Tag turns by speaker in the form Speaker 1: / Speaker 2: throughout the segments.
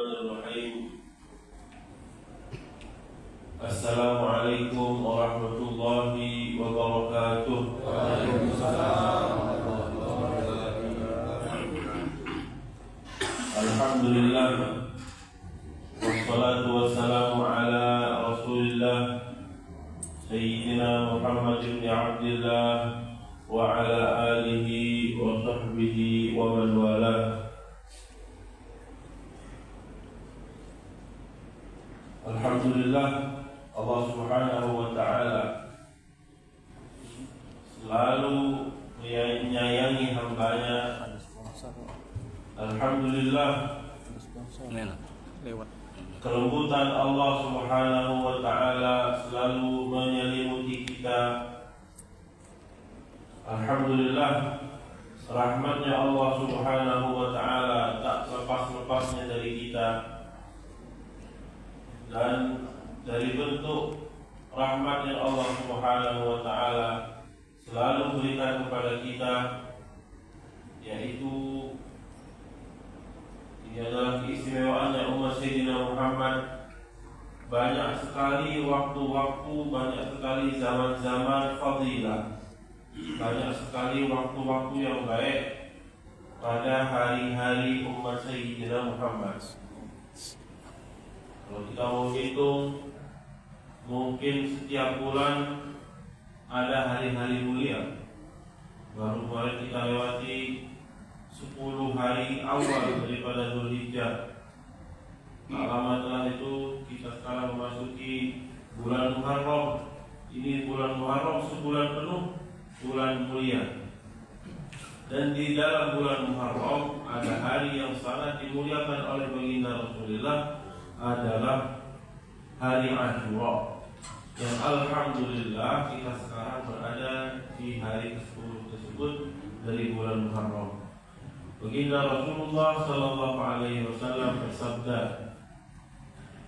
Speaker 1: Bismillahirrahmanirrahim. Assalamualaikum warahmatullahi wabarakatuh.
Speaker 2: Waalaikumsalam warahmatullahi wabarakatuh.
Speaker 1: Alhamdulillah, wassalatu wassalamu ala Rasulillah Sayyidina Muhammad ibn Abdillah wa ala alihi wa sahbihi wa man walah. Alhamdulillah, Allah Subhanahu wa ta'ala selalu menyayangi hambanya. Alhamdulillah, kelembutan Allah Subhanahu wa ta'ala selalu menyelimuti kita. Alhamdulillah, rahmatnya Allah Subhanahu wa ta'ala tak lepas-lepasnya dari kita. Dan dari bentuk rahmat yang Allah Subhanahu wa ta'ala selalu berikan kepada kita, yaitu ini adalah keistimewaannya umat Sayyidina Muhammad. Banyak sekali waktu-waktu, banyak sekali zaman-zaman fadilah, banyak sekali waktu-waktu yang baik pada hari-hari umat Sayyidina Muhammad. Kalau kita mau hitung, mungkin setiap bulan ada hari-hari mulia. Baru kemarin kita lewati 10 hari awal daripada Dzulhijjah. Tak lama setelah itu kita sekarang memasuki bulan Muharram. Ini bulan Muharram sebulan penuh, bulan mulia. Dan di dalam bulan Muharram ada hari yang sangat dimuliakan oleh baginda Rasulullah, adalah hari Asyura. Yang alhamdulillah kita sekarang berada di hari ke-10 tersebut dari bulan Muharram. Baginda Rasulullah sallallahu alaihi wasallam bersabda,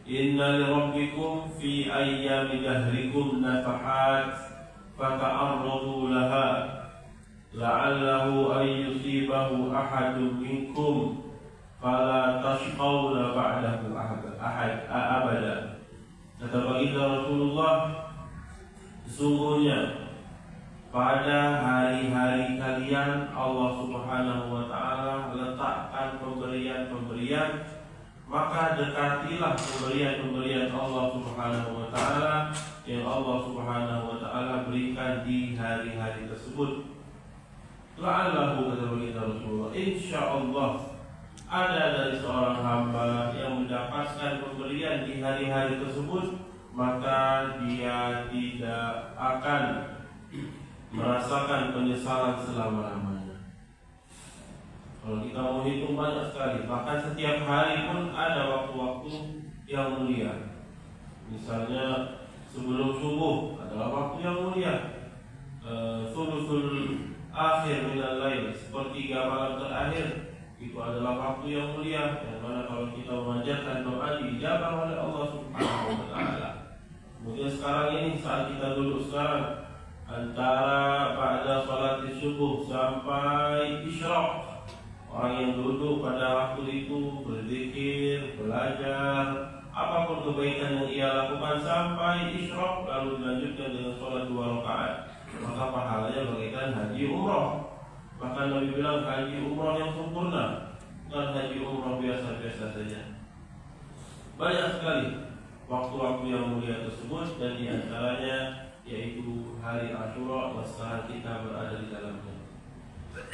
Speaker 1: "Inna li rabbikum fi ayyami dahrikum nafahat fata'arradu laha la'allahu an yusibahu ahadun minkum fala tashqawna ba'dahu abada." Kata baginda Rasulullah, sesungguhnya pada hari-hari kalian Allah Subhanahu wa ta'ala letakkan pemberian-pemberian, maka dekatilah pemberian-pemberian Allah Subhanahu wa ta'ala yang Allah Subhanahu wa ta'ala berikan di hari-hari tersebut. La'allahu, kata baginda Rasulullah, insyaallah ada dari seorang hamba yang mendapatkan pemberian di hari-hari tersebut, maka dia tidak akan merasakan penyesalan selama-lamanya. Kalau kita mau hitung banyak sekali, bahkan setiap hari pun ada waktu-waktu yang mulia. Misalnya sebelum subuh adalah waktu yang mulia, thuluthul akhir minal lail, sepertiga malam terakhir, itu adalah waktu yang mulia, yang mana kalau kita memanjatkan doa diijabah oleh Allah Subhanahu wa ta'ala. Kemudian sekarang ini, saat kita duduk sekarang, antara pada salat subuh sampai isyraq, orang yang duduk pada waktu itu berzikir, belajar, apapun kebaikan yang ia lakukan sampai isyraq, lalu dilanjutkan dengan salat 2 rakaat, maka pahalanya bagaikan haji umrah. Bahkan Nabi bilang haji umrah yang sempurna, bukan haji umrah biasa-biasa saja. Banyak sekali waktu-waktu yang mulia tersebut, dan di antaranya yaitu hari Asyura yang sekarang kita berada di dalamnya.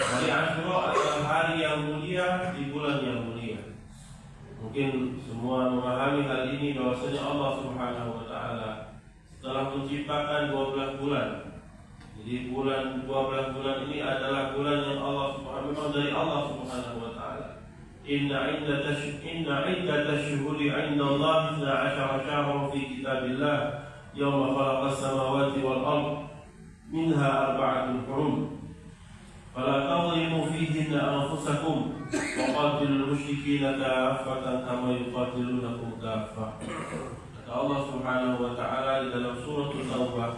Speaker 1: Hari Asyura adalah hari yang mulia di bulan yang mulia. Mungkin semua memahami hal ini, bahwasanya Allah Subhanahu wa ta'ala setelah menciptakan 12 bulan, jadi 12 bulan ini adalah bulan yang Allah Subhanahu wa ta'ala, dari Allah Subhanahu wa ta'ala. Inna iddatash shuhuri 'inda Allah 12 syahran fi kitabillah yawma khalaqas samawati wal ard minha arba'atun hurum fala tadhlimu fihinna anfusakum wa qatilul musyrikeena kaffatan kama yuqatilunakum kaffah. Kata Allah Subhanahu wa ta'ala di dalam surah At-Taubah,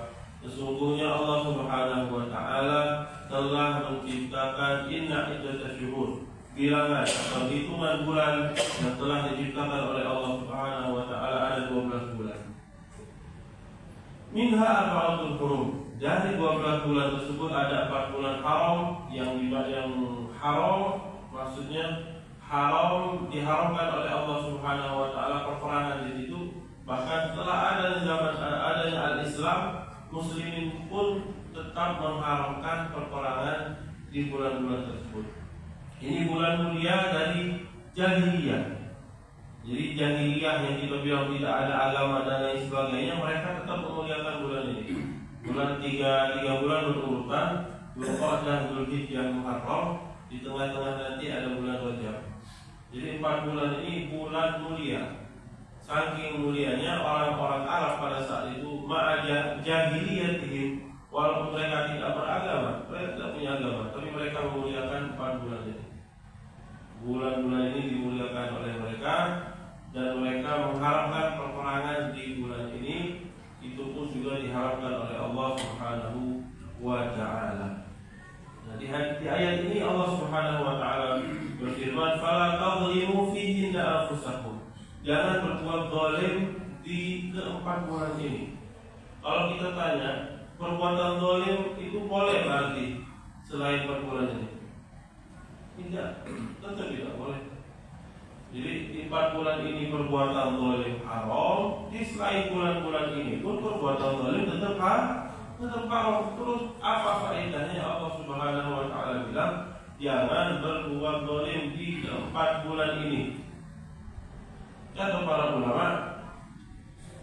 Speaker 1: sesungguhnya Allah Subhanahu wa ta'ala telah menciptakan inna iddatash syuhur, bilangan atau hitungan bulan yang telah diciptakan oleh Allah Subhanahu wa taala ada 12 bulan. Minha arba'atul hurum. Dari 12 bulan tersebut ada 4 bulan haram yang haram maksudnya haram diharamkan oleh Allah Subhanahu wa taala peperangan di situ. Bahkan setelah adanya al-Islam, muslimin pun tetap mengharamkan peperangan di bulan-bulan tersebut. Ini bulan mulia dari jahiliyah. Jadi jahiliyah yang kita bilang tidak ada agama dan lain sebagainya, mereka tetap memuliakan bulan ini. Bulan tiga bulan berurutan, Dzulqa'dah, Dzulhijjah, Muharram, di tengah-tengah nanti ada bulan Rajab. Jadi 4 bulan ini bulan mulia. Saking mulianya orang-orang Arab pada saat itu ma'aja jahiliyatihim, walaupun mereka tidak beragama, mereka tidak punya agama, tapi mereka memuliakan 4 bulan ini. Bulan-bulan ini dimuliakan oleh mereka dan mereka mengharapkan peperangan di bulan ini. Itu pun juga diharapkan oleh Allah Subhanahu wa taala. Nah, di ayat ini Allah Subhanahu wa taala berfirman, "Fala tadhlimu fihi anfusakum." Jangan berbuat zalim di keempat bulan ini. Kalau kita tanya, perbuatan zalim itu boleh berarti selain 4 bulan ini? Tidak, tentu tidak boleh. Jadi di 4 bulan ini perbuatan zalim haram, di selain bulan-bulan ini pun perbuatan zalim tetap haram. Terus apa faedahnya Allah Subhanahu wa taala bilang jangan berbuat zalim di 4 bulan ini? Kata para ulama,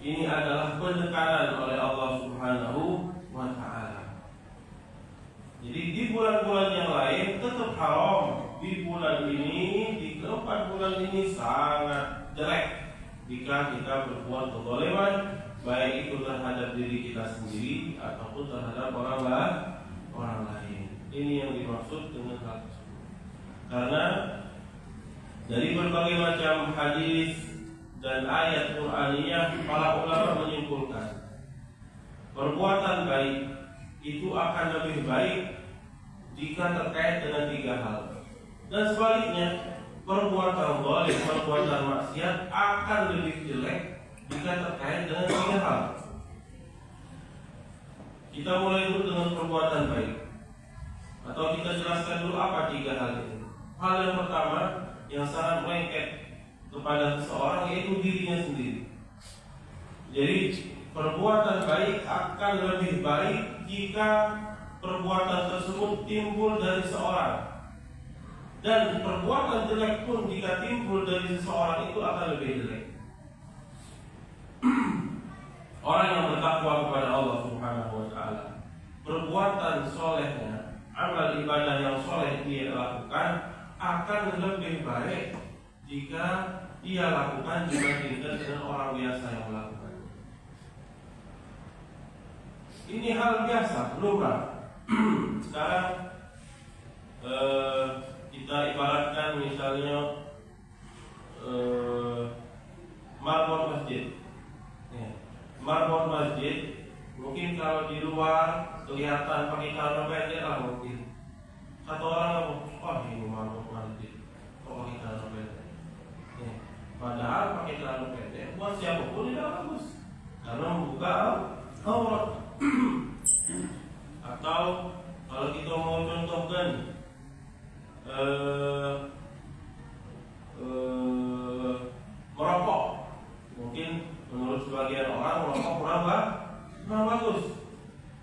Speaker 1: ini adalah penekanan oleh Allah Subhanahu wa taala. Jadi di bulan-bulan yang lain tetap haram. Di bulan ini, di keempat bulan ini sangat jelek jika kita berbuat kezaliman, baik itu terhadap diri kita sendiri ataupun terhadap orang lain. Ini yang dimaksud dengan hal tersebut. Karena dari berbagai macam hadis dan ayat Qur'aniyah, para ulama menyimpulkan perbuatan baik itu akan lebih baik jika terkait dengan 3 hal. Dan sebaliknya, perbuatan zalim, perbuatan maksiat akan lebih jelek jika terkait dengan 3 hal. Kita mulai dulu dengan perbuatan baik, atau kita jelaskan dulu apa 3 hal ini. Hal yang pertama yang sangat lengket kepada seseorang yaitu dirinya sendiri. Jadi perbuatan baik akan lebih baik jika perbuatan tersebut timbul dari seorang. Dan perbuatan jelek pun jika timbul dari seseorang itu akan lebih jelek. Orang yang bertakwa kepada Allah Subhanahu wa taala, perbuatan solehnya, amal ibadah yang soleh dia lakukan akan lebih baik jika dia lakukan dibandingkan dengan orang biasa yang melakukannya. Ini hal biasa, lumrah. Sekarang kita ibaratkan misalnya marbot masjid. Marbot masjid mungkin kalau di luar kelihatan pakai celana pendek lah mungkin. Satu orang ngomong, ini marbot masjid, kok pakai celana pendek? Padahal pakai celana pendek buat siapapun tidak bagus, karena membuka aurat. Atau kalau kita mau contohkan merokok, mungkin menurut sebagian orang merokok kurang bagus.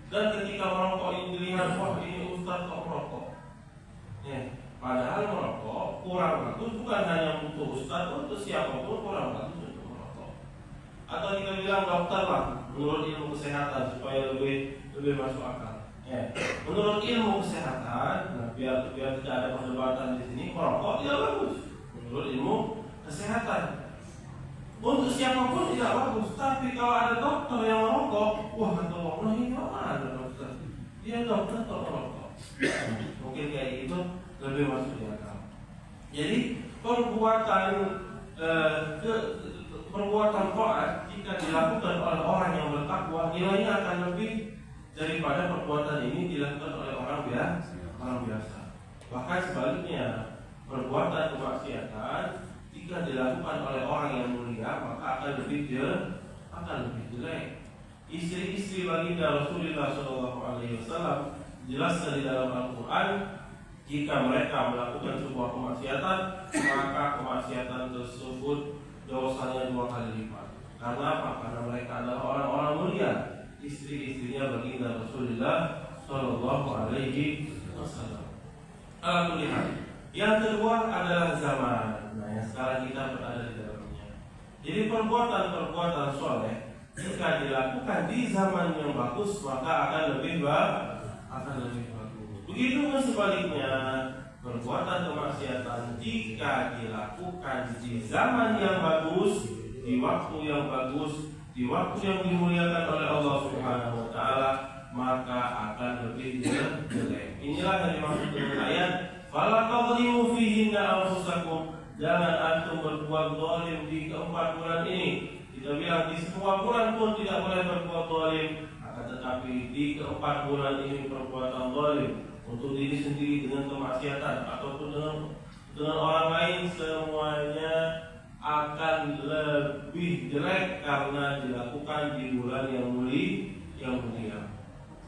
Speaker 1: Dan ketika merokok ini dilihat, wah ini ustaz kok merokok. Padahal merokok kurang bagus bukan hanya untuk ustaz, untuk siapapun kurang bagus untuk merokok. Atau kita bilang dokter lah, menurut ilmu kesehatan supaya lebih masuk akal. Menurut ilmu kesehatan, biar tidak ada perdebatan di sini, merokok tidak bagus. Menurut ilmu kesehatan, untuk siapapun tidak bagus. Tapi kalau ada dokter yang merokok, wah kata Allah, ini mana dokter? Dia dokter kok merokok. Mungkin kayak gitu lebih masuk di akal. Jadi perbuatan taat jika dilakukan oleh orang yang bertakwa, nilainya akan lebih daripada perbuatan ini dilakukan oleh orang biasa. Bahkan sebaliknya, perbuatan kemaksiatan jika dilakukan oleh orang yang mulia maka akan lebih jelek. Istri-istri baginda Rasulullah SAW dijelaskan di dalam Al-Quran, jika mereka melakukan sebuah kemaksiatan maka kemaksiatan tersebut dosanya 2 kali lipat. Karena apa? Karena mereka adalah orang-orang mulia, istri-istrinya baginda Rasulullah SAW. Alhamdulillah. Yang kedua adalah zaman. Nah, yang sekarang kita berada di dalamnya. Jadi perbuatan-perbuatan soleh jika dilakukan di zaman yang bagus maka akan lebih bagus. Begitu sebaliknya, perbuatan kemaksiatan jika dilakukan di zaman yang bagus, di waktu yang bagus, di waktu yang dimuliakan oleh Allah Subhanahu wa taala, maka akan lebih jelek. Inilah yang dimaksud dengan ayat fala tadhlimu fihinna anfusakum. Jangan antum berbuat zalim di keempat bulan ini. Kita bilang di semua bulan pun tidak boleh berbuat zalim, akan tetapi di keempat bulan ini perbuatan zalim untuk diri sendiri dengan kemaksiatan ataupun dengan orang lain semuanya akan lebih jelek karena dilakukan di bulan yang mulia.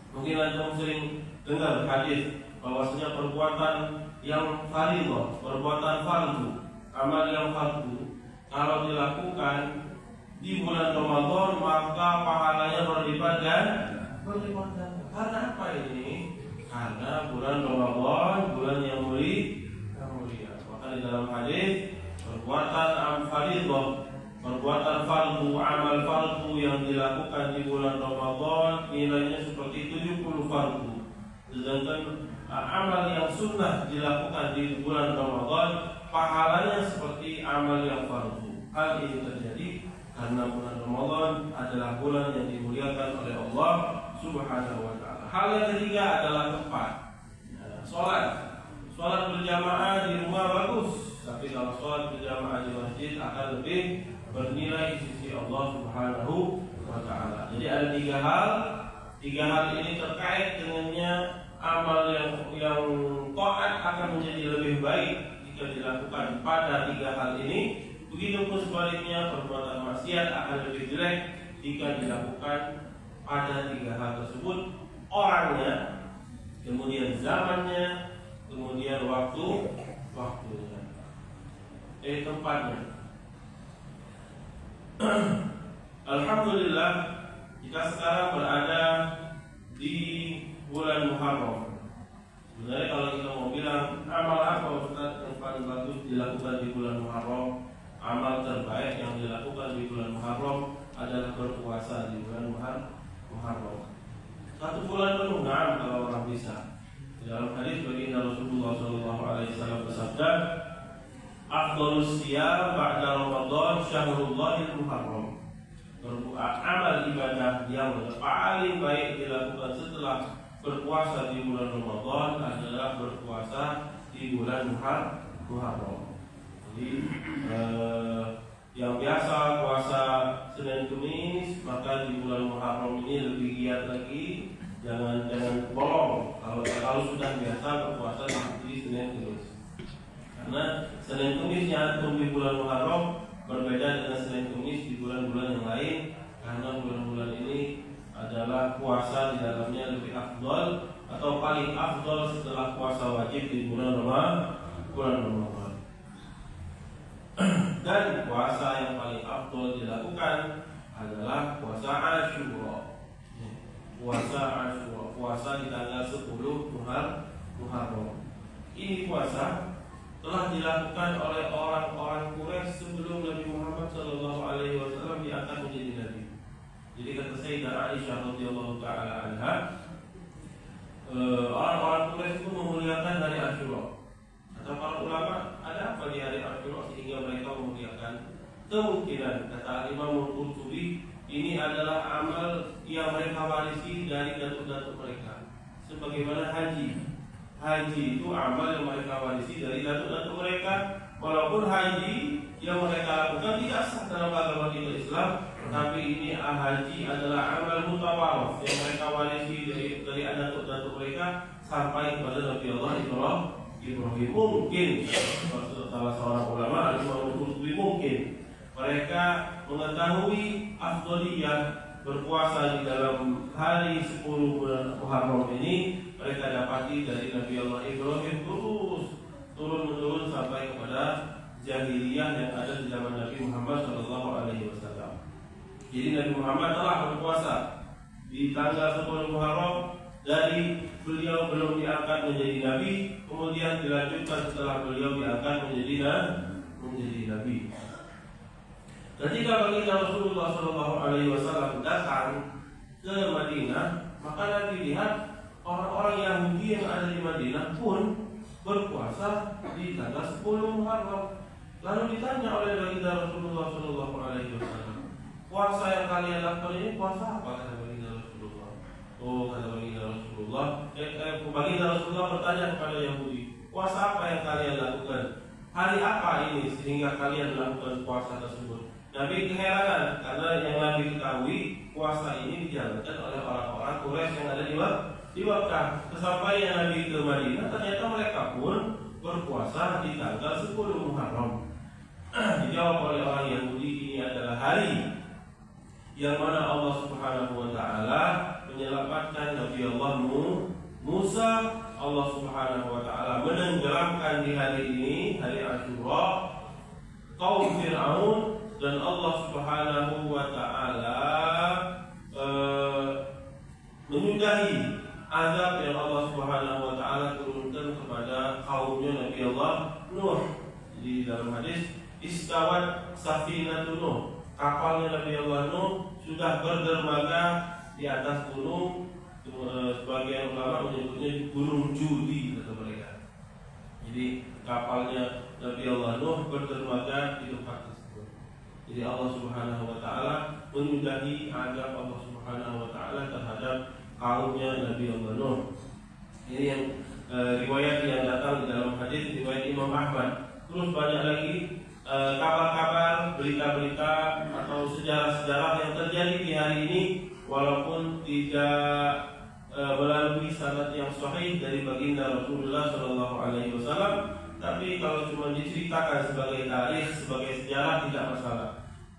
Speaker 1: Mungkin antum sering dengar hadis bahwasanya perbuatan yang fardhu, perbuatan fardu, amal yang fardu kalau dilakukan di bulan Ramadan maka pahalanya berlipat ganda. Karena apa ini? Karena bulan Ramadan bulan yang mulia. Maka di dalam hadis perbuatan perbuatan fardu, amal fardu yang dilakukan di bulan Ramadan nilainya seperti 70 fardu. Sedangkan amal yang sunnah dilakukan di bulan Ramadan pahalanya seperti amal yang fardu. Hal ini terjadi karena bulan Ramadan adalah bulan yang dimuliakan oleh Allah Subhanahu wa taala. Hal yang ketiga adalah tempat. Salat berjamaah di rumah bagus, tapi kalau salat berjamaah di masjid akan lebih bernilai di sisi Allah Subhanahu wa taala. Jadi ada tiga hal ini terkait dengannya amal yang taat akan menjadi lebih baik jika dilakukan pada 3 hal ini. Begitupun sebaliknya perbuatan maksiat akan lebih jelek jika dilakukan pada 3 hal tersebut, orangnya, kemudian zamannya, kemudian waktunya, tempatnya. Alhamdulillah kita sekarang berada di bulan Muharram. Sebenarnya kalau kita mau bilang amal apa Ustaz yang paling bagus dilakukan di bulan Muharram, amal terbaik yang dilakukan di bulan Muharram adalah berpuasa di bulan Muharram. 1 bulan penuh kalau orang bisa. Di dalam hadis baginda Rasulullah SAW bersabda, "Afdhalus siyam ba'da Ramadan syahrullahil Muharram." Amal ibadah yang paling baik dilakukan setelah berpuasa di bulan Ramadan adalah berpuasa di bulan Muharram. Jadi yang biasa puasa Senin Kamis, maka di bulan Muharram ini lebih giat lagi. Jangan bolong kalau sudah biasa berpuasa di Senin Kamis. Karena Senin Kamisnya di bulan Muharram berbeda dengan Senin Kamis di bulan-bulan yang lain, karena bulan-bulan ini adalah puasa di dalamnya lebih afdal atau paling afdal setelah puasa wajib di bulan Ramadan. Dan puasa yang paling afdal dilakukan adalah puasa Asyura. Puasa di tanggal 10 Muharram. Ini puasa telah dilakukan oleh orang-orang Quraisy sebelum Nabi Muhammad SAW diangkat menjadi nabi. Jadi kata Sayyidah Aisyah radhiyallahu taala anha, orang-orang Quraisy itu memuliakan hari Asyura. Kata para ulama, ada apa di hari Asyura sehingga mereka memuliakan? Kemungkinan kata Imam Qurtubi, ini adalah amal yang mereka warisi dari datuk-datuk mereka. Sebagaimana haji. Haji itu amal yang mereka warisi dari datuk-datuk mereka. Walaupun haji yang mereka lakukan tidak sah dalam agama kita Islam, tapi ini haji adalah amal mutawarif yang mereka warisi dari datuk-datuk mereka sampai kepada Nabi Allah Ibrahim. Mungkin salah seorang ulama Al-Imam Al-Qurtubi, mungkin mereka mengetahui afdhaliyah berpuasa di dalam hari 10 bulan Muharram ini. Mereka dapati dari Nabi Allah Ibrahim terus turun-menurun sampai kepada jahiliyah yang ada di zaman Nabi Muhammad SAW. Jadi Nabi Muhammad telah berpuasa di tanggal 10 Muharram dari beliau belum diangkat menjadi nabi, kemudian dilanjutkan setelah beliau diangkat menjadi nabi. Ketika baginda Rasulullah SAW datang ke Madinah, maka Nabi lihat orang-orang Yahudi yang ada di Madinah pun berpuasa di tanggal 10 Muharram. Lalu ditanya oleh baginda Rasulullah SAW, puasa yang kalian lakukan ini puasa apa? Kata baginda Rasulullah. Oh, kata baginda Rasulullah. Baginda Rasulullah bertanya kepada Yahudi, puasa apa yang kalian lakukan? Hari apa ini sehingga kalian melakukan puasa tersebut? Nabi keheranan karena yang Nabi ketahui puasa ini dijalankan oleh orang-orang Quraisy yang ada di Makkah. Sesampainya Nabi ke Madinah, ternyata mereka pun berpuasa di tanggal 10 Muharram. Dijawab oleh orang Yahudi, ini adalah hari yang mana Allah Subhanahu wa taala menyelamatkan Nabi Allah Musa. Allah Subhanahu wa taala menenggelamkan di hari ini, hari Asyura, kaum Fir'aun, dan Allah Subhanahu wa taala menyudahi azab yang Allah Subhanahu wa taala turunkan kepada kaumnya Nabi Allah Nuh. Di dalam hadis, istawat safinatun Nuh, kapalnya Nabi Allah Nuh sudah berdermaga di atas gunung. Sebagian ulama menyebutnya gunung Judi, kata mereka. Jadi kapalnya Nabi Allah Nuh berdermaga di tempat tersebut. Jadi Allah Subhanahu wa taala menyudahi azab Allah Subhanahu wa taala terhadap kaumnya Nabi Allah Nuh. Ini yang riwayat yang datang di dalam hadis riwayat Imam Ahmad. Terus banyak lagi kabar-kabar, berita-berita atau sejarah-sejarah yang terjadi di hari ini, walaupun tidak melalui sanad yang sahih dari baginda Rasulullah SAW, tapi kalau cuma diceritakan sebagai tarikh, sebagai sejarah, tidak masalah.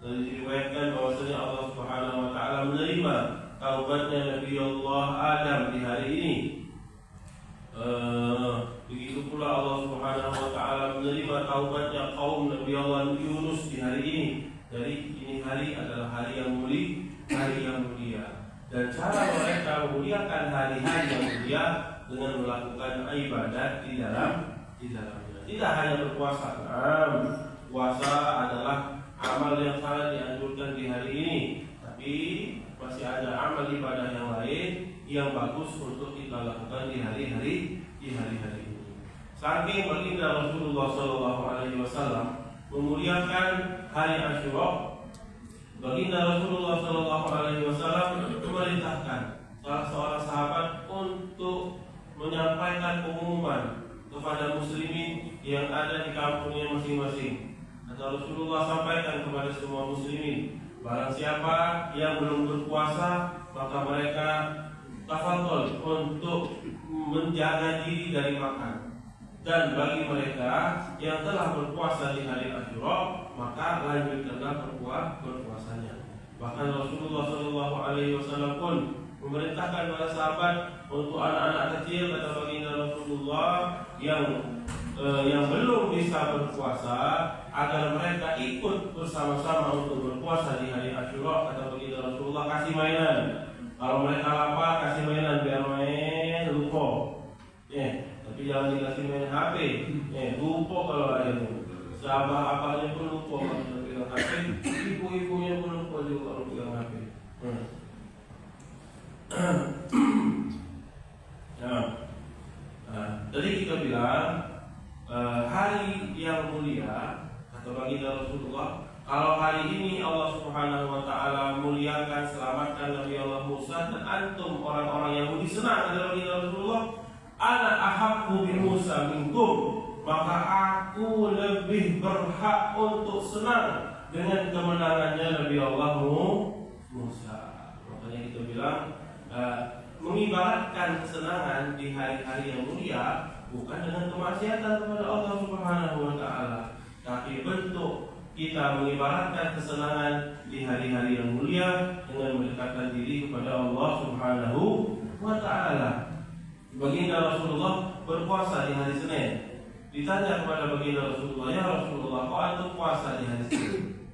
Speaker 1: Dan diriwayatkan bahwasanya Allah Subhanahu wa taala menerima taubatnya Nabi Allah Adam di hari ini. Begitu pula Allah Subhanahu wa taala menerima taubatnya kaum Nabi Allah Yunus di hari ini. Jadi ini hari adalah hari yang mulia. Dan cara mereka memuliakan hari-hari yang mulia dengan melakukan ibadat di dalamnya. Tidak hanya berpuasa. Puasa adalah amal yang sangat dianjurkan di hari ini, tapi masih ada amal ibadah yang lain yang bagus untuk kita lakukan di hari-hari ini. Saking baginda Rasulullah SAW memuliakan hari Asyura, baginda Rasulullah SAW memerintahkan salah seorang sahabat untuk menyampaikan pengumuman kepada muslimin yang ada di kampungnya masing-masing. Kata Rasulullah, sampaikan kepada semua muslimin, barang siapa yang belum berpuasa, maka mereka tafadhol untuk menjaga diri dari makan. Dan bagi mereka yang telah berpuasa di hari Asyura, maka lanjutkanlah berpuasanya. Bahkan Rasulullah SAW pun memerintahkan para sahabat untuk anak-anak kecil, kata baginda Rasulullah, yang belum bisa berpuasa, agar mereka ikut bersama-sama untuk berpuasa di hari Asyura. Kata baginda Rasulullah, kasih mainan. Kalau mereka lapar, kasih mainan biar main lupa. Tapi jangan dikasih main HP. Lupa kalau ada itu. Sahabat apanya pun lupa kalau pegang HP. Ibu-ibunya pun lupa juga kalau pegang HP. Jadi kita bilang hari yang mulia, kata baginda Rasulullah, kalau hari ini Allah Subhanahu wa taala muliakan, selamatkan Nabi Allah Musa, dan antum orang-orang Yahudi senang, kata baginda Rasulullah, ana ahabbu bi Musa minkum, maka aku lebih berhak untuk senang dengan kemenangannya Nabi Allah Musa. Makanya kita bilang mengibaratkan kesenangan di hari-hari yang mulia bukan dengan kemaksiatan kepada Allah Subhanahu wa taala, tapi bentuk kita mengibaratkan kesenangan di hari-hari yang mulia dengan mendekatkan diri kepada Allah Subhanahu wa taala. Baginda Rasulullah berpuasa di hari Senin. Ditanya kepada baginda Rasulullah, "Ya Rasulullah, kok antum puasa di hari Senin?"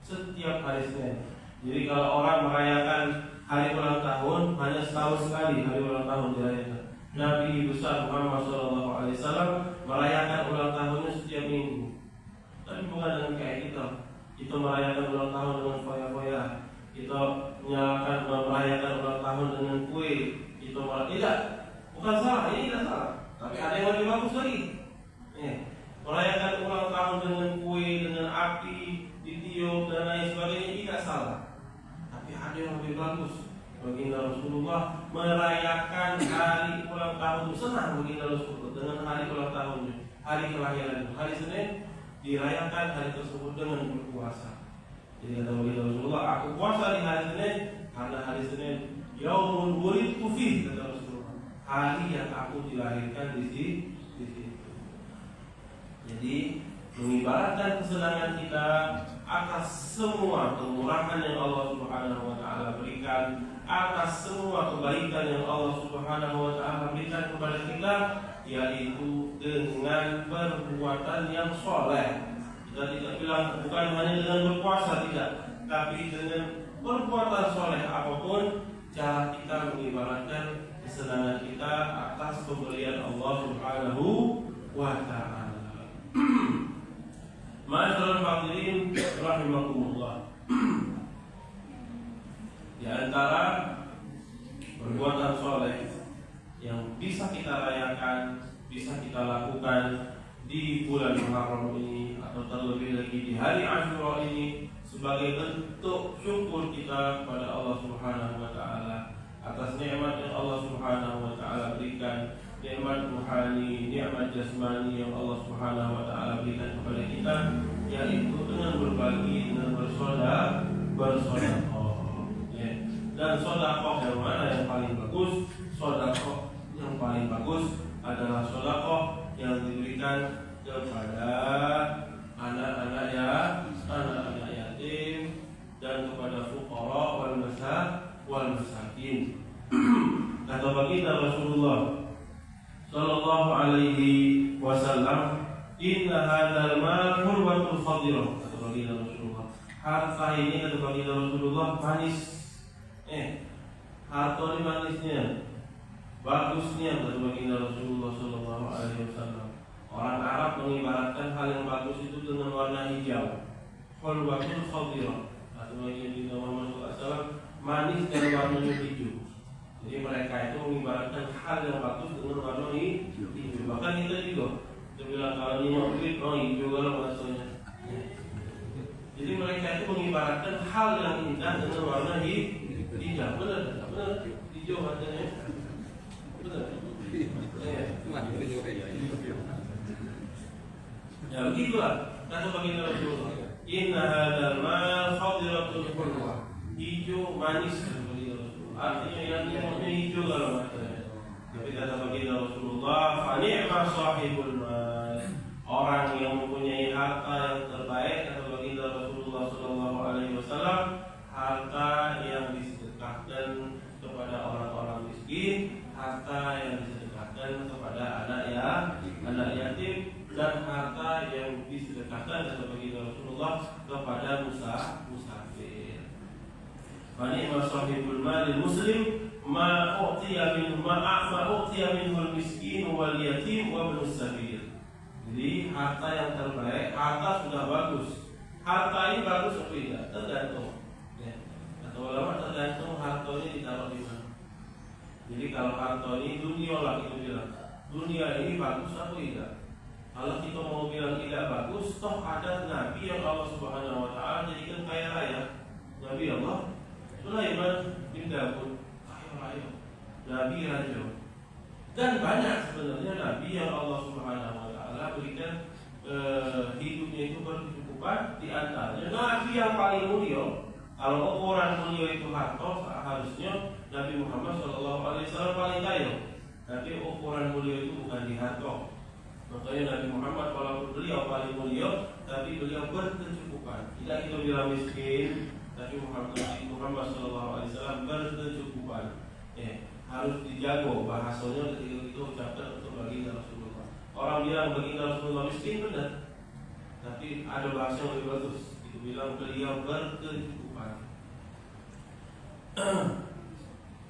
Speaker 1: Setiap hari Senin. Jadi kalau orang merayakan hari ulang tahun hanya setahun sekali hari ulang tahun dirayakan. Nabi besar Muhammad SAW merayakan ulang tahunnya setiap minggu. Tapi bukan dengan kayak kita. Kita merayakan ulang tahun dengan foya-foya. Kita merayakan ulang tahun dengan kue. Tidak, bukan salah. Ini tidak salah. Tapi ada yang lebih bagus lagi. Merayakan ulang tahun dengan kue, dengan api, ditiup dan lain sebagainya tidak salah. Tapi ada yang lebih bagus. Baginda Rasulullah merayakan hari ulang tahun, senang baginda Rasulullah dengan hari ulang tahunnya, hari kelahiran, hari Senin dirayakan hari tersebut dengan berpuasa. Jadi kata baginda Rasulullah, aku puasa di hari Senin karena hari Senin yaumun wulidtu fihi, kata Rasulullah, hari yang aku dilahirkan di situ. Jadi mengibaratkan kesenangan kita atas semua kemurahan yang Allah Subhanahu wa taala berikan, atas semua kebaikan yang Allah Subhanahu wa taala berikan kepada kita, yaitu dengan perbuatan yang soleh. Kita tidak bilang bukan hanya dengan berpuasa, tidak, tapi dengan perbuatan soleh apapun cara kita mengibaratkan kesenangan kita atas pemberian Allah Subhanahu wa taala. Ma'asyiral hadirin rahimakumullah. Di antara perbuatan soleh yang bisa kita rayakan, bisa kita lakukan di bulan Muharram ini, atau terlebih lagi di hari Asyura ini, sebagai bentuk syukur kita kepada Allah Subhanahu wa taala atas nikmat yang Allah Subhanahu wa taala berikan, nikmat rohani, nikmat jasmani yang Allah Subhanahu wa taala berikan kepada kita, yaitu dengan berbagi, dengan bersedekah. Dan sedekah yang mana yang paling bagus? Sedekah yang paling bagus adalah sedekah yang diberikan kepada anak-anak yatim dan kepada fuqara wal masakin. Kata baginda Rasulullah sallallahu alaihi wasallam, "Inna hadzal mal hurwatul khadirah." Kata baginda Rasulullah, harta ini, kata baginda Rasulullah, manis. Harta ini manisnya, bagusnya, kata baginda Rasulullah sallallahu alaihi wasallam. Orang Arab mengibaratkan hal yang bagus itu dengan warna hijau. Hurwatul khadirah. Kata baginda Muhammad SAW, manis dan warnanya hijau. Jadi mereka itu mengibaratkan hal yang bagus dengan warna hijau. Bahkan kita juga bilang kalau ini mau duit, hijau kalau maksudnya. Jadi mereka itu mengibaratkan hal yang indah dengan warna hijau. Benar, hijau warnanya. Benar. Ya begitulah kata baginda Rasulullah. Inna hadzal mal khadiratul hurwa. Hijau manis, kata baginda Rasulullah. Artinya yang hijau kalau maksudnya. Tapi kata baginda Rasulullah, fa ni'ma sahibul mal. Orang yang mempunyai harta yang terbaik, kata baginda Rasulullah sallallahu alaihi wasallam, harta yang disedekahkan kepada orang-orang miskin, harta yang disedekahkan kepada anak yatim, dan harta yang disedekahkan, kata baginda Rasulullah, kepada musafir. Fa ni'ma sahibul malil muslim ma u'tiya minhu al-miskin wal yatim wa ibnus sabil. Jadi harta yang terbaik, harta sudah bagus. Harta ini bagus atau tidak? Tergantung. Atau ulama tergantung harta ini ditaruh di mana. Jadi kalau harta ini dunia lah kita bilang, dunia ini bagus atau tidak? Kalau kita mau bilang tidak bagus, toh ada Nabi yang Allah Subhanahu wa taala jadikan kaya raya. Nabi Allah Sulaiman bin Daud, kaya raya, Nabi raja. Dan banyak sebenarnya Nabi yang Allah Subhanahu wa taala berikan hidupnya itu berkecukupan. Di antaranya Nabi yang paling mulia. Kalau ukuran mulia itu harta, harusnya Nabi Muhammad SAW paling kaya. Tapi ukuran mulia itu bukan di harta. Makanya Nabi Muhammad walaupun beliau paling mulia, tapi beliau berkecukupan. Tidak kita bilang miskin, tapi Muhammad SAW berkecukupan. Harus dijaga bahasanya ketika kita ucapkan untuk baginda Rasulullah. Orang bilang baginda Rasulullah miskin benar, tapi ada bahasa yang lebih bagus. Itu bilang beliau berkecukupan.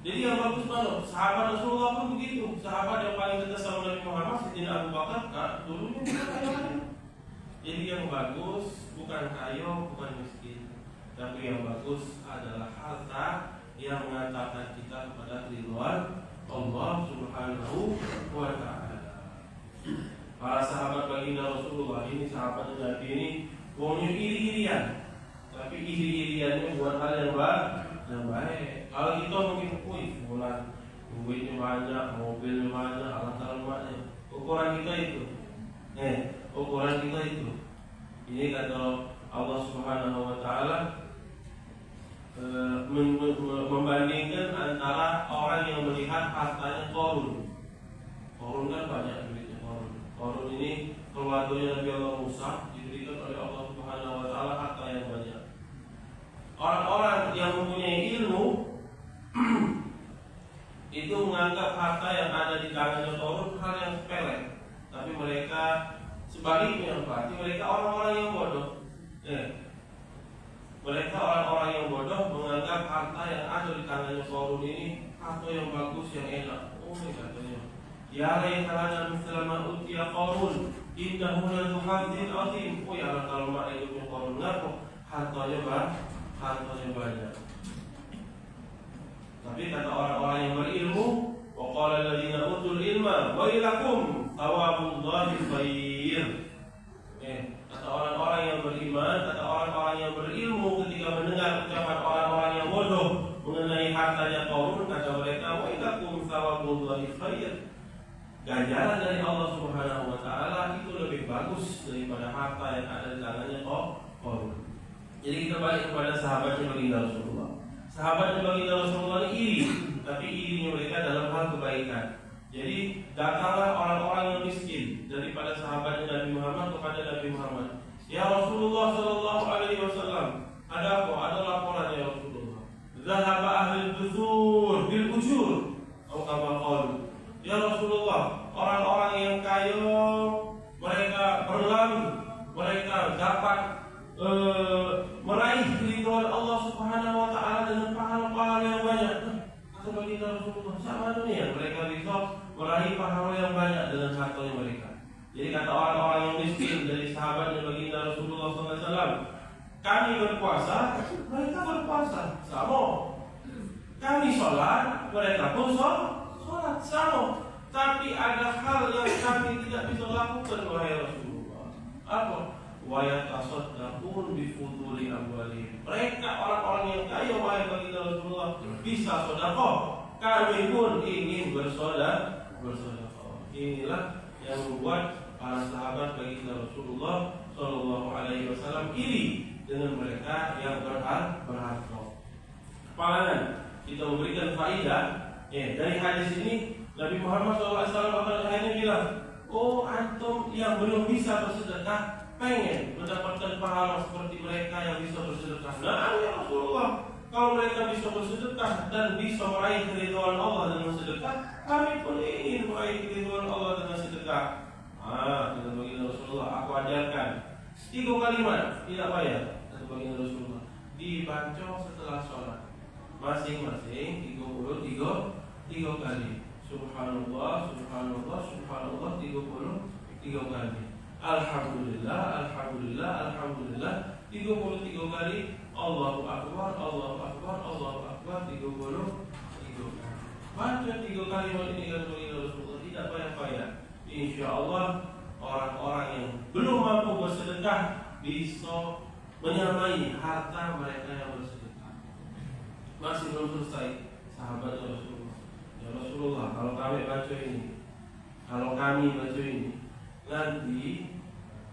Speaker 1: Jadi yang bagus mana? Sahabat Rasulullah pun begitu. Sahabat yang paling dekat sama Nabi Muhammad, Sayyidina Abu Bakar, dulunya bukan kaya. Jadi yang bagus bukan kaya, bukan miskin, tapi yang bagus adalah harta yang mengantarkan kita kepada ridwan Allah Subhanahu wa Ta'ala. Para sahabat baginda Rasulullah ini, sahabat Nabi ini, punya iri-irian, tapi iri-iriannya buat hal yang baik. Kalau kita mungkin, bulan duitnya banyak, mobilnya banyak, alat-alat banyak. Ukuran kita itu, ukuran kita itu. Ini kata Allah Subhanahu Wa Taala membandingkan antara orang yang melihat hartanya Qarun. Qarun kan banyak duitnya Qarun. Qarun ini keluarganya Nabi Allah Musa, diberikan oleh Allah Subhanahu Wa Taala harta yang banyak. Orang-orang yang mempunyai ilmu itu menganggap harta yang ada di tangannya Qarun hal yang sepele, tapi mereka sebaliknya, berarti mereka orang-orang yang bodoh. Mereka orang-orang yang bodoh menganggap harta yang ada di tangannya Qarun ini harta yang bagus, yang enak. Katanya, ya laitana mithla ma utiya Qarun innahu la hadzin azim. Ya kalau mak hidupnya Qarun ngapo hartanya banyak. Tapi kata orang-orang yang berilmu, wa qala alladziina utul ilma wailakum thawabullahi khair. Kata orang-orang yang beriman, kata orang-orang yang berilmu ketika mendengar ucapan orang-orang yang bodoh mengenai hartanya Qarun, kata mereka wailakum thawabullahi khair. Ganjaran dari Allah Subhanahu wa Ta'ala itu lebih bagus daripada harta yang ada di tangannya Qarun. Jadi kita balik kepada sahabatnya baginda Rasulullah. Sahabatnya baginda Rasulullah ini iri, tapi irinya mereka dalam hal kebaikan. Jadi datanglah orang-orang yang miskin daripada sahabatnya Nabi Muhammad kepada Nabi Muhammad. Ya Rasulullah Sallallahu Alaihi Wasallam, ada apa? Ada laporan ya Rasulullah. Zahaba ahlul dusur bil ujur. Atau kama qalu. Ya Rasulullah, orang-orang yang kaya mereka berlalu, mereka dapat meraih keridhaan Allah Subhanahu Wa Taala dengan pahala-pahala yang banyak. Kata baginda Rasulullah, sama dunia mereka bisa meraih pahala yang banyak dengan hartanya mereka. Jadi kata orang-orang yang miskin dari sahabatnya baginda Rasulullah SAW, kami berpuasa, mereka berpuasa, sama. Kami sholat, mereka pun sholat, sama. Tapi ada hal yang kami tidak bisa lakukan, wahai Rasulullah. Apa? Wa yatasaddaqun bi fuduli amwalihim. Mereka orang-orang yang kaya, wahai baginda Rasulullah, bisa sedekah. Kami pun ingin bersedekah. Inilah yang membuat para sahabat baginda Rasulullah Shallallahu Alaihi Wasallam iri dengan mereka yang berharta. Kepalangan kita memberikan faedah. Dari hadis ini Nabi Muhammad SAW akhirnya bilang, oh antum yang belum bisa bersedekah pengen mendapatkan pahala seperti mereka yang bisa bersedekah. Nah ya Rasulullah, kalau mereka bisa bersedekah dan bisa meraih keridhaan Allah dengan sedekah, kami pun ingin meraih keridhaan Allah dengan sedekah. Kata baginda Rasulullah, aku ajarkan 3 kalimat tidak payah. Kata baginda Rasulullah, dibaca setelah sholat masing-masing 33 kali. Subhanallah, subhanallah, subhanallah 33 kali. Alhamdulillah, alhamdulillah, alhamdulillah 33 kali. Allahu akbar, Allahu akbar, Allahu akbar 33 kali. Baca 3 kalimat ini kata baginda Rasulullah, tidak payah-payah. Insyaallah orang-orang yang belum mampu bersedekah bisa menyamai harta mereka yang bersedekah. Masih belum selesai sahabat Rasulullah. Ya Rasulullah, kalau kami baca ini, nanti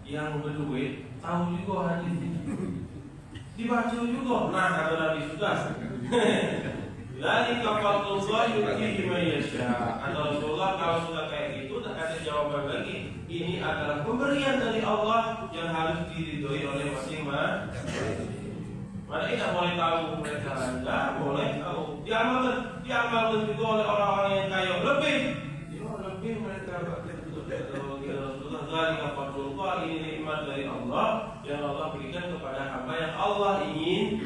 Speaker 1: yang berduit tahu juga hadis ini, dibaca juga. Nah kata Nabi sudah, Dzalika fadlullahi yu'tihi man yasha. Kata Rasulullah, kalau sudah kayak gitu, tak ada jawaban lagi. Ini adalah pemberian dari Allah yang harus diridhoi oleh masing-masing. Mana tidak boleh tahu mereka, tidak boleh tahu. Diamalkan juga oleh orang-orang yang kaya lebih mereka. Dzalika fadlullah, ini nikmat dari Allah yang Allah berikan kepada hamba yang Allah ingin.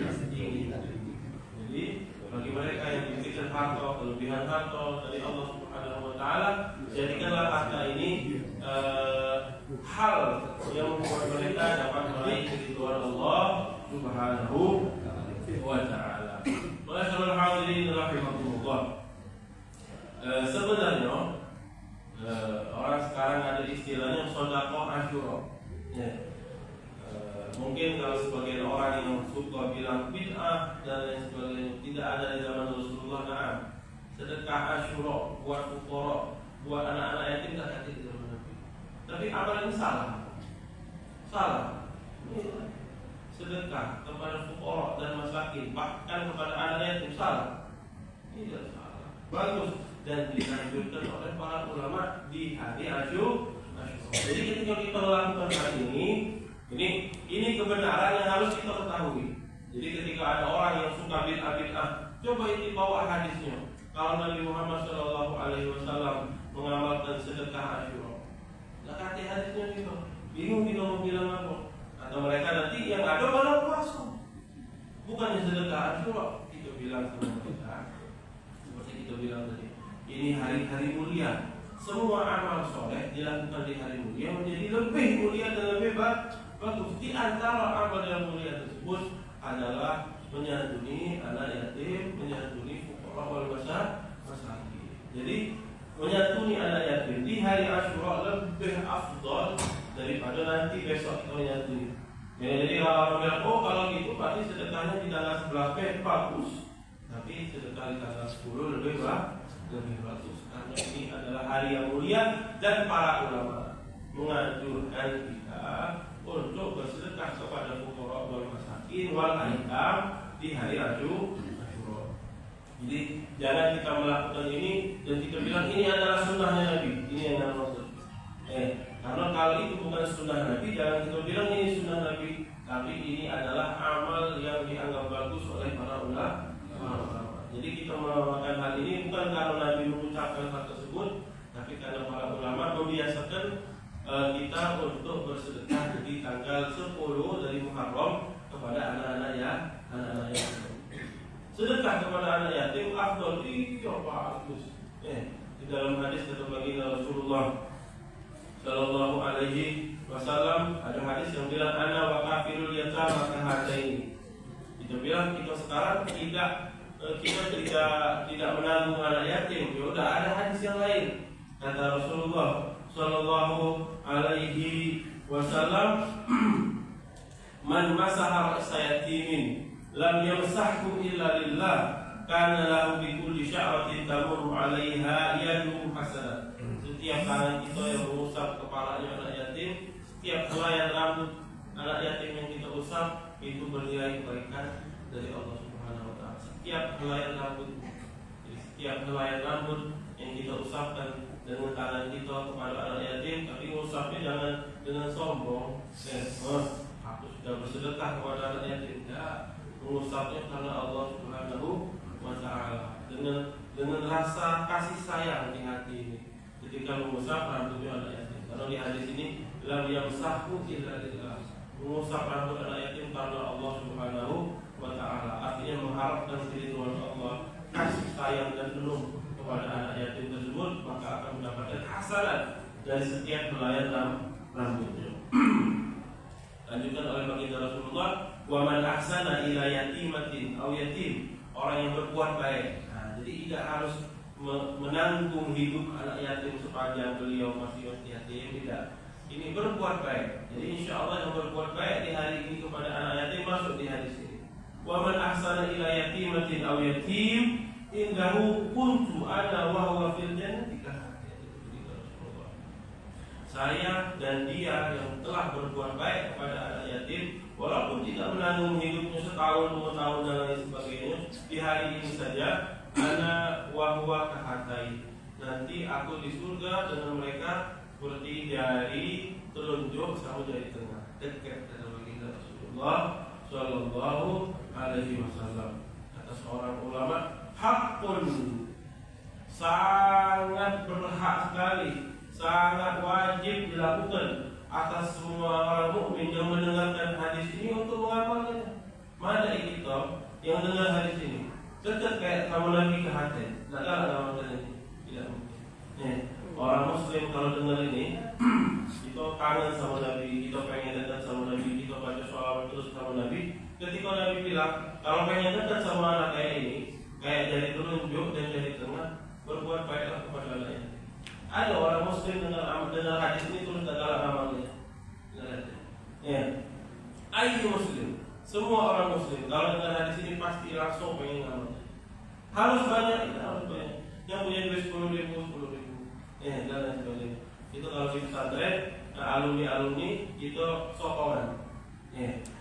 Speaker 1: Jadi bagi mereka yang diberikan harta, kelebihan harta dari Allah Subhanahu wa taala, jadikanlah harta ini hal yang membuat mereka dapat meraih keridhaan Allah Subhanahu wa taala. Masyaallah hadirin rahimakumullah. Sebenarnya orang sekarang ada istilahnya sedekah Asyura. Ya. Mungkin kalau sebagian orang yang suka bilang bid'ah dan lain sebagainya, tidak ada di zaman Rasulullah. Nah, sedekah Asyura buat fuqara, buat anak-anak yatim tak ada di zaman Nabi. Tapi amalan ini salah. Sedekah kepada fuqara dan masakin, bahkan kepada anak yatim salah. Tidak salah. Bagus dan dianjurkan oleh para ulama di hari Asyura. Jadi ketika kita melakukan hal ini kebenaran yang harus kita ketahui. Jadi ketika ada orang yang suka bid'ah, coba itu bawa hadisnya. Kalau Nabi Muhammad SAW mengamalkan sedekah Asyura, nggak kata hadisnya gitu. Bingung kita mau bilang apa? Atau mereka nanti yang ada malah puasa, bukannya sedekah Asyura. Kita bilang sama mereka, seperti kita bilang tadi, ini hari-hari mulia. Semua amal soleh dilakukan di hari mulia menjadi lebih mulia dan lebih bagus. Di antara amal yang mulia tersebut adalah menyantuni anak yatim, menyantuni fuqara wal masakin. Jadi menyantuni anak yatim di hari Asyura lebih afdal daripada nanti besok kita menyantuni. Jadi kalau orang bilang, oh kalau gitu berarti sedekahnya di tanggal 11 bagus, tapi sedekah di tanggal 10 lebih bagus. Karena ini adalah hari yang mulia dan para ulama menganjurkan kita untuk bersedekah kepada fuqara wal masakin wal aitam di hari Asyura. Jadi jangan kita melakukan ini dan kita bilang ini adalah sunnahnya Nabi. Ini yang maksud. Karena kalau itu bukan sunnah Nabi, jangan kita bilang ini sunnah Nabi, tapi ini adalah amal yang dianggap bagus oleh para ulama. Jadi kita melakukan hal ini bukan karena Nabi mengucapkan hal tersebut, tapi karena para ulama membiasakan kita untuk bersedekah di tanggal 10 dari Muharram kepada anak-anak yatim. Sedekah kepada anak yatim afdal bagus. Di dalam hadis kata baginda Rasulullah Sallallahu Alaihi Wasallam ada hadis yang bilang ana wa kafirul yatama kahataini. Kita bilang kita sekarang kita tidak menanggung anak yatim. Ya udah ada hadis yang lain. Kata Rasulullah Sallallahu Alaihi Wasallam, man masaha ra'sa yatimin lam yamsahhu illa lillah kana lahu bi kulli sya'ratin tamurru 'alaiha yadu hasanah. Setiap tangan kita yang mengusap kepalanya anak yatim, setiap helaian rambut anak yatim yang kita usap itu bernilai kebaikan dari Allah Subhanahu wa taala. Setiap helaian rambut yang kita usapkan dengan tangan kita kepada anak yatim, tapi mengusapnya jangan dengan sombong. Aku sudah bersedekah kepada anak yatim. Ya, mengusapnya karena Allah Subhanahu wa taala dengan rasa kasih sayang di hati ini. Ketika mengusap rambutnya anak yatim, karena di hadis ini lam yamsahhu illa lillah, mengusap rambut anak yatim karena Allah Subhanahu wa taala, artinya mengharapkan keridhaan Allah, kasih sayang dan penuh kepada anak yatim tersebut, maka akan mendapatkan hasanat dari setiap helaian rambutnya. Lanjutkan oleh baginda Rasulullah, wa man ahsana ila yatimatin aw yatim, orang yang berbuat baik. Nah, jadi tidak harus menanggung hidup anak yatim sepanjang beliau masih yatim, tidak. Ini berbuat baik. Jadi insya Allah yang berbuat baik di hari ini kepada anak yatim masuk di hadis ini. Wa man ahsana ila yatimatin aw yatim indahu kuntu ana wa huwa fil jannati. Saya dan dia yang telah berbuat baik kepada anak yatim, walaupun tidak menanggung hidupnya setahun, 2 tahun dan lain sebagainya, di hari ini saja ana wa huwa kahatai. Nanti aku di surga dengan mereka seperti jari telunjuk sama jari tengah. Dekat kata baginda Rasulullah Shallallahu Alaihi Wasallam. Kata seorang ulama, hakun, sangat berhak sekali, sangat wajib dilakukan atas semua orang mukmin yang mendengarkan hadis ini untuk mengamalkannya. Mana kita yang dengar hadis ini dekat kayak sama Nabi ke hati, tak kalah ngamalkan ini. Tidak mungkin. Orang Muslim kalau dengar ini, kita kangen sama Nabi, kita pengen dekat sama Nabi, kita baca sholawat terus sama Nabi. Ketika Nabi bilang, kalau pengen dekat sama anak kayak ini, kayak jari telunjuk dan jari tengah, berbuat baiklah kepada anaknya. Ada orang Muslim dengar hadis ini terus tak kalah amalnya. Ya, ayo Muslim, semua orang Muslim kalau dengar hadis ini pasti langsung pengen amalnya. Harus banyak, harus banyak. Yang punya duit 10.000, dan lain sebagainya. Itu kalau di pesantren, alumni itu sokongan.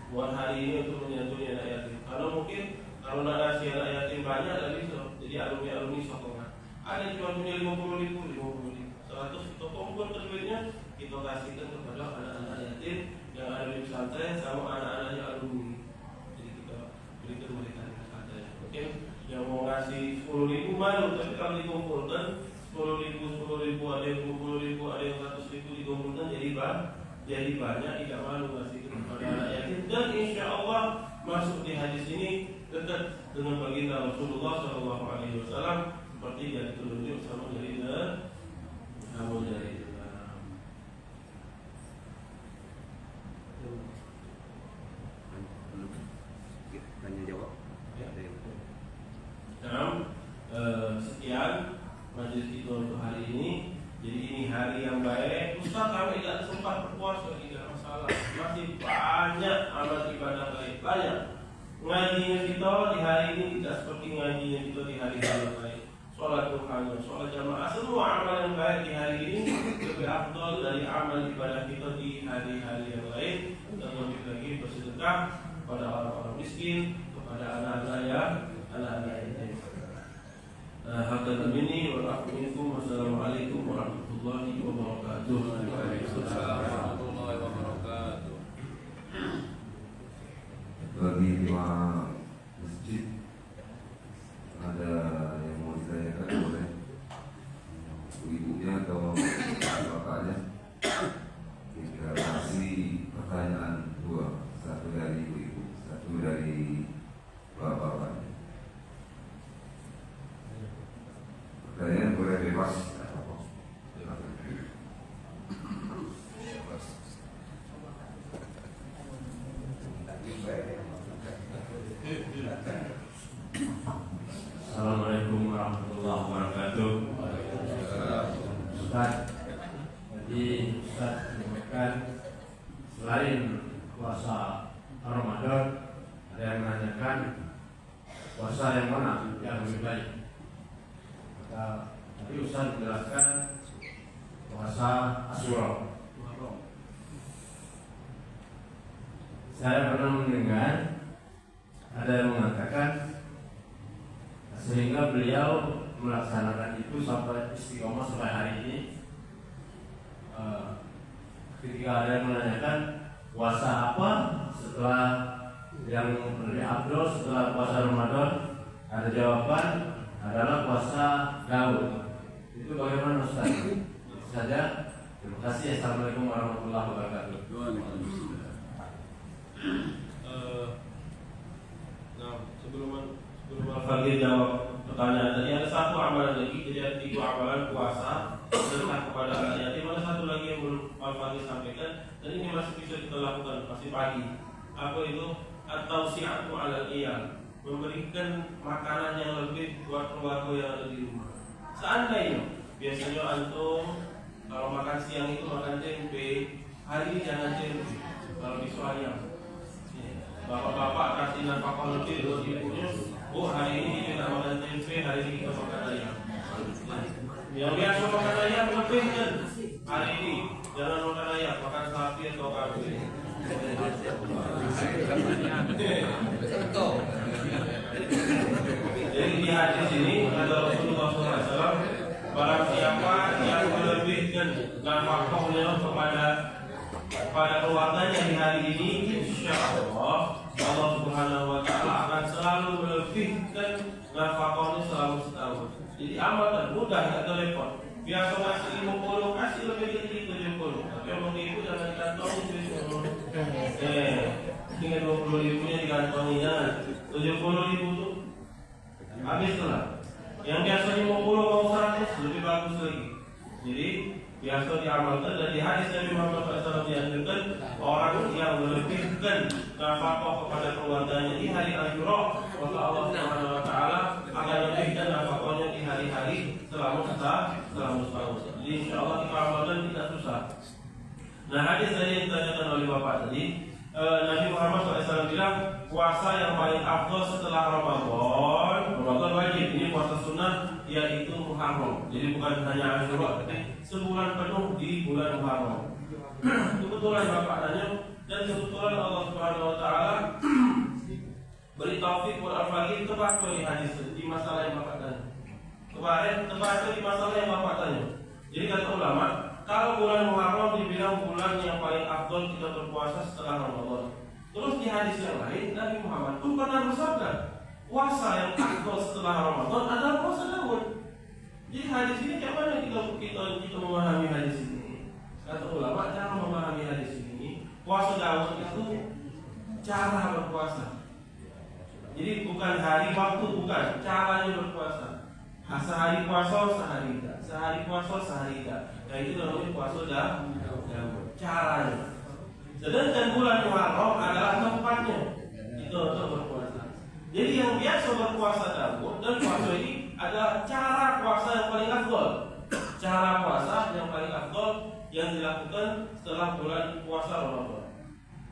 Speaker 1: Buat hari ini untuk menyantuni anak yatim. Kalau mungkin kalau nak ngasih anak yatim banyak tak bisa. Jadi alumni sokongan. Ada yang cuma punya 50.000, 100 kita kumpulkan duitnya, kita kasihkan kepada anak-anak yatim yang ada di pesantren sama anak-anaknya alumni. Jadi kita berikan mereka di pesantren. Mungkin yang mau ngasih 10.000 malu, tapi kalau dikumpulkan 10.000, ada yang 20.000, ada yang 100.000 dikumpulkan jadi banyak, tidak malu ngasih kepada anak yatim. Dan insya Allah masuk di hadis ini dekat dengan baginda Rasulullah Shallallahu Alaihi Wasallam seperti yang ditunjuk sama dari kamu dari
Speaker 2: tanya jawab.
Speaker 1: Sekian majelis kita untuk hari ini. Jadi ini hari yang baik. Ustaz kami tidak sempat berpuasa, tidak masalah. Masih banyak amal ibadah baik, banyak. Ngajinya kita di hari ini tidak seperti ngajinya kita di hari-hari yang lain. Sholat duhanya, sholat jamaah, semua amal yang baik di hari ini lebih afdal dari amal ibadah kita di hari-hari yang lain. Dan lebih lagi bersedekah kepada orang-orang miskin, kepada anak-anak yatim. Hadza minni wa minkum. Wassalamualaikum warahmatullahi wabarakatuh.
Speaker 2: Waalaikumsalam warahmatullahi wabarakatuh.
Speaker 3: Bagi lima masjid ada yang mau ditanyakan oleh ibunya atau bapaknya, kita kasih pertanyaan dua, satu dari ibu, satu dari bapak-bapaknya. Pertanyaan boleh bebas.
Speaker 4: Assalamualaikum warahmatullahi wabarakatuh. Ustaz, tadi Ustaz menyampaikan selain puasa Ramadan, ada yang menanyakan puasa yang mana yang lebih baik. Tadi Ustaz menjelaskan puasa Asyura. Saya pernah mendengar ada yang mengatakan sehingga beliau melaksanakan itu sampai istiqomah sampai hari ini. Ketika ada yang menanyakan puasa apa setelah yang lebih afdal setelah puasa Ramadan, ada jawaban adalah puasa Daud. Itu bagaimana Ustaz? Itu saja. Terima kasih. Assalamualaikum warahmatullahi wabarakatuh.
Speaker 1: Sebelum Al-Fadhil jawab pertanyaan tadi, ada satu amalan lagi. Jadi ada 3 amalan puasa, sedekah kepada anak yatim. Ada satu lagi yang belum Al-Fadhil sampaikan, dan ini masih bisa kita lakukan, masih pagi. Apa itu? At-tausi'atu 'alal iyal, memberikan makanan yang lebih buat keluarga yang ada di rumah. Seandainya biasanya antum kalau makan siang itu makan tempe, hari ini jangan tempe. Kalau di ayam, bapak-bapak kasih nafkah lebih buat ibunya. Oh, hari ini kita makan tempe, hari ini kita makan ayam. Yang biasa makan ayam lebih kan? Hari ini jangan makan ayam, makan sapi atau kambing. Jadi di hadis ini Barang siapa yang melebihkan nafkahnya kepada keluarganya di hari ini, insya Allah Subhanahu Wa Taala akan selalu melebihkan nafkahnya selama setahun. Jadi amal mudah, tidak repot. Biasa ngasih 50, kasih lebih dari 70. Tapi omong ibu jangan dikantongi 70. Tinggal 20.000 nya dikantongi, jangan 70.000 tuh habis tuh lah. Yang biasanya 50 mau 100 lebih bagus lagi. Jadi biasa diamalkan. Dan di hadis Nabi Muhammad SAW dianjurkan orang yang melebihkan nafkah kepada keluarganya di hari Asyura, maka Allah Subhanahu Wa Taala akan lebihkan nafkahnya di hari-hari selama setahun. Jadi insya Allah kita amalkan tidak susah. Nah, hadis tadi yang ditanyakan oleh Bapak tadi, Nabi Muhammad SAW bilang puasa yang paling afdal setelah Ramadan wajib. Ini puasa sunnah yaitu Muharram. Jadi bukan hanya Asyura, tapi sebulan penuh di bulan Muharram. Kebetulan Bapak tanya, dan kebetulan Allah Subhanahu Wa Taala beri taufik buat al-faqih tepat di hadis di masalah yang Bapak tanya. Kemarin tepat di masalah yang Bapak tanya. Jadi kata ulama, kalau bulan Muharram dibilang bulan yang paling afdal kita berpuasa setelah Ramadan. Terus di hadis yang lain Nabi Muhammad pun pernah bersabda, puasa yang afdal setelah Ramadan adalah puasa Daud. Jadi hadis ini kayak mana kita memahami hadis ini? Kata ulama, cara memahami hadis ini, puasa Daud itu cara berpuasa. Jadi bukan hari waktu, bukan caranya berpuasa. Sehari puasa, sehari tidak. Sehari puasa, sehari tidak. Nah itu namanya puasa Daud. Caranya. Sedangkan bulan Muharram adalah tempatnya. Itu untuk berpuasa. Jadi yang biasa berpuasa Daud dan puasa ini adalah cara puasa yang paling afdal. Cara puasa yang paling afdal yang dilakukan setelah bulan puasa Ramadan.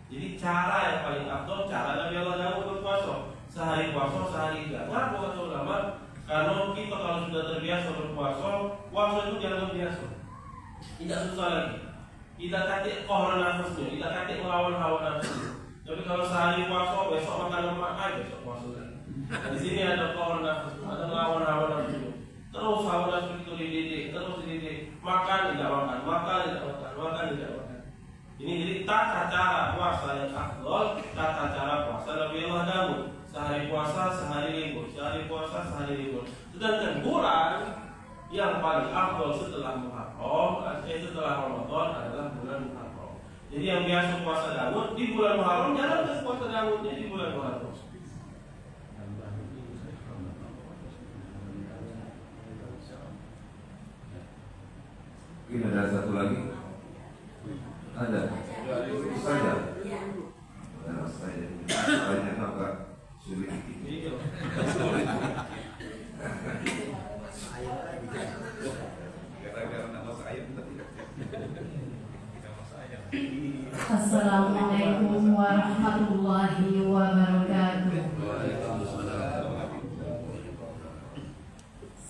Speaker 1: Jadi cara yang paling afdal, cara Nabi Allah Daud berpuasa. Sehari puasa, sehari tidak. Kenapa kata ulama? Karena kita kalau sudah terbiasa berpuasa, puasa itu dianggap biasa, tidak susah lagi. Kita katik kohor nafasnya, kita katik melawan hawa nafsu. Tapi kalau sehari puasa, besok makan lemak, besok puasa lagi. Nah, di sini ada kohor nafsu, ada melawan hawa nafsu. Terus hawa nafsu itu dididik, makan tidak makan, makan tidak makan, makan tidak makan. Ini jadi tata cara puasa yang afdal, tata cara puasa Nabi Allah Daud. Sehari puasa, sehari libur, sehari puasa, sehari libur. Sedangkan bulan yang paling afdal setelah Muharram, setelah Ramadan adalah bulan Muharram. Jadi yang biasa puasa Daud di bulan Muharram, jangan puasa Daudnya di bulan Muharram.
Speaker 3: Mungkin ada satu lagi. Ada. Saja. Nah, saya banyak agak sulit.
Speaker 5: Assalamualaikum warahmatullahi wabarakatuh.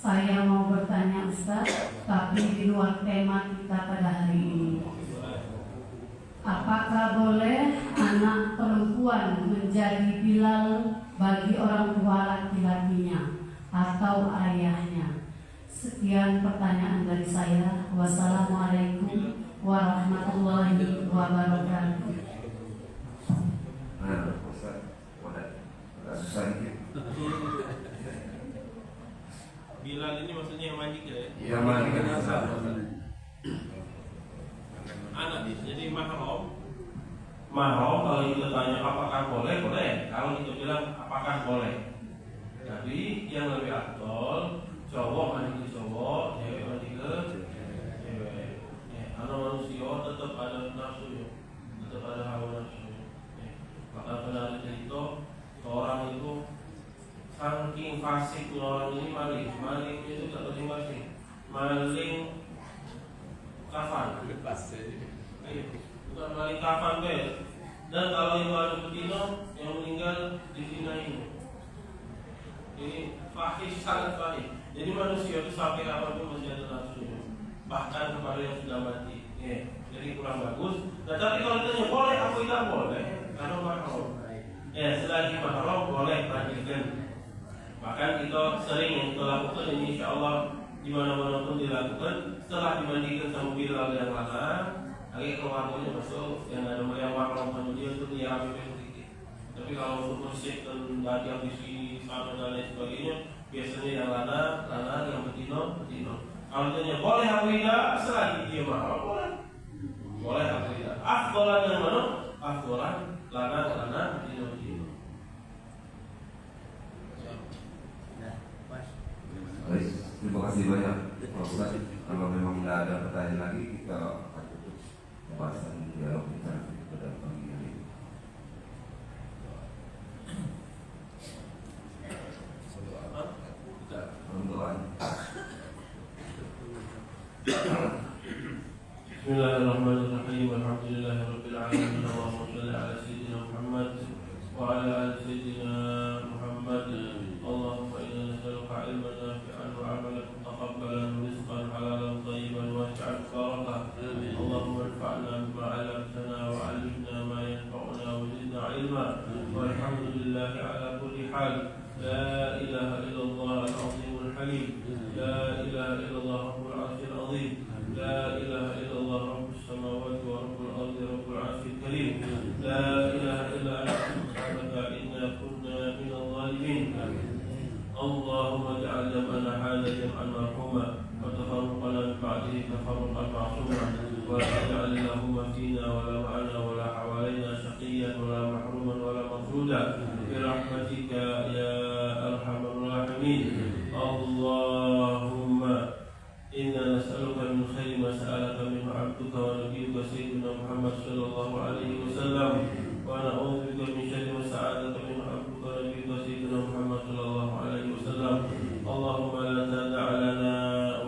Speaker 5: Saya mau bertanya Ustaz, tapi di luar tema kita pada hari ini. Apakah boleh anak perempuan menjadi Bilal bagi orang tua laki-lakinya atau ayahnya? Sekian pertanyaan dari saya. Wassalamualaikum warahmatullahi wabarakatuh.
Speaker 3: Nah, Ustaz, agak susah ini.
Speaker 1: Bilal ini maksudnya yang mandi ya?
Speaker 3: Yang mandi kan
Speaker 1: Anak, jadi mahram kalau kita tanya apakah boleh, boleh. Kalau kita bilang apakah boleh, tapi yang lebih afdal cowok mandi ke cowok, cewek mandi ke cewek. Karena manusia tetap ada nafsu, tetap ada hawa nafsu. Maka pernah ada cerita seorang itu saking fasik orang ini maling itu tak masing-masing, maling kafan. Bukan maling kafan guys. Dan kalau itu ada betina yang meninggal di zina ini fahih, sangat fahih. Jadi manusia itu sampai apapun masih ada nafsunya, bahkan kepada yang sudah mati. Jadi kurang bagus. Nah, tapi kalau ditanya boleh atau tidak boleh, karena mahram. Selagi mahram boleh lanjutkan. Bahkan kita sering yang kita lakukan ini, insya Allah di mana-mana pun dilakukan. Setelah dimandikan sama Bilal yang lana, lagi keluarganya masuk yang ada yang warna sama dia itu dia ambil sedikit. Tapi kalau untuk bersih dan tadi yang di sini sama dan lain sebagainya, biasanya yang lana, yang betina. Kalau dia boleh aku tidak, selagi dia mahal boleh aku tidak. Afdolan yang mana? Afdolan lana, betina.
Speaker 3: Baik, terima kasih banyak Pak Ustaz. Kalau memang tidak ada pertanyaan lagi, kita akan tutup pembahasan dialog kita pada pagi hari ini. Untuk
Speaker 1: Bismillahirrahmanirrahim. Alhamdulillahirabbil alamin. Allahumma shalli ala sayyidina Muhammad wa ala ali sayyidina Muhammad. Allahumma inna nas'aluka ilman nafi'an wa 'amalan mutaqabbalan wa rizqan halalan thayyiban wa wasi'an barakah. Allahumma anfa'na bima 'allamtana wa 'allimna ma yanfa'una wa zidna 'ilma. Walhamdulillahi 'ala kulli hal. La ilaha illallah al-'azimul halim. La ilaha illallah rabbul 'arsyil 'azim. لا إله إلا الله رب السماوات ورب الأرض رب العرش الكريم. لا إله إلا أنت سبحانك إنا كنا من الظالمين. اللهم اجعل جمعنا هذا جمعا مرحوما وتفرقنا من بعده تفرقا معصوما. ولا تجعل اللهم فينا ولا معنا ولا حوالينا شقيا ولا محروما ولا مطرودا برحمتك يا أرحم الراحمين. اللهم إنا نسألك من خير ما سألك منه عبدك ونبيك سيدنا محمد صلى الله عليه وسلم ونعوذ بك من شر ما سألك منه عبدك ونبيك سيدنا محمد صلى الله عليه وسلم. اللهم لا تدع لنا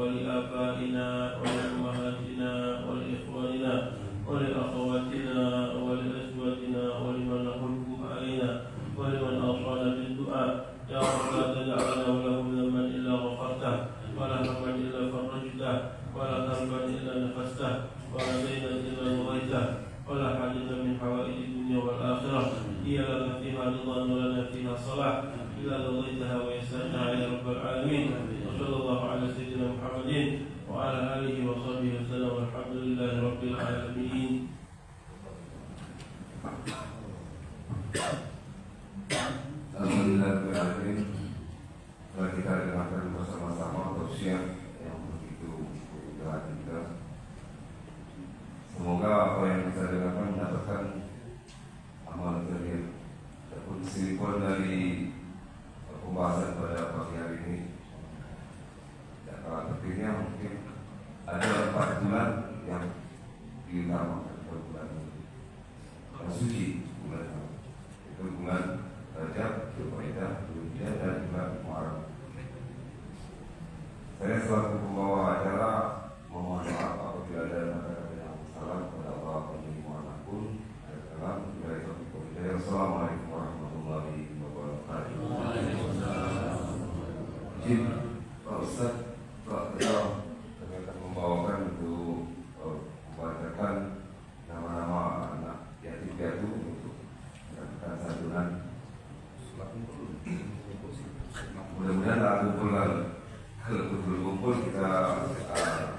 Speaker 1: ولآبائنا ولأمهاتنا ولإخواننا ولأخواتنا ولأزواجنا ولمن له الحقوق علينا ولمن أوصانا بالدعاء. يا رب لا تدع لنا ولهم ذنبا إلا غفرته ولا هما إلا فرجته ولا ذنبا إلا نفسته ولا دينا إلا قضيته ولا حاجة من حوائج الدنيا والآخرة هي لك فيها رضا ولنا فيها صلاح إلا رضيتها ويسرتها يا رب العالمين. وصلى الله على سيدنا محمد وعلى آله وصحبه وسلم والحمد لله رب العالمين.
Speaker 3: Alhamdulillah, telah kita dengarkan bersama-sama tausiah yang begitu berat kita. Semoga apa yang kita dengarkan mendapatkan amal jariah. Adapun kesimpulan dari pembahasan pada pagi hari ini, ya, kalau terpilihnya mungkin ada 4 bulan yang diutamakan, bulan yang suci, bulan itu bulan Rajab, Dzulqa'dah, Dzulhijjah dan bulan Muharram. Saya selaku pembawa acara mohon maaf apabila ada kata-kata yang salah kepada Allah dan mohon ampun. Assalamualaikum warahmatullahi wabarakatuh. Izin Pak Ustaz, Pak Ketua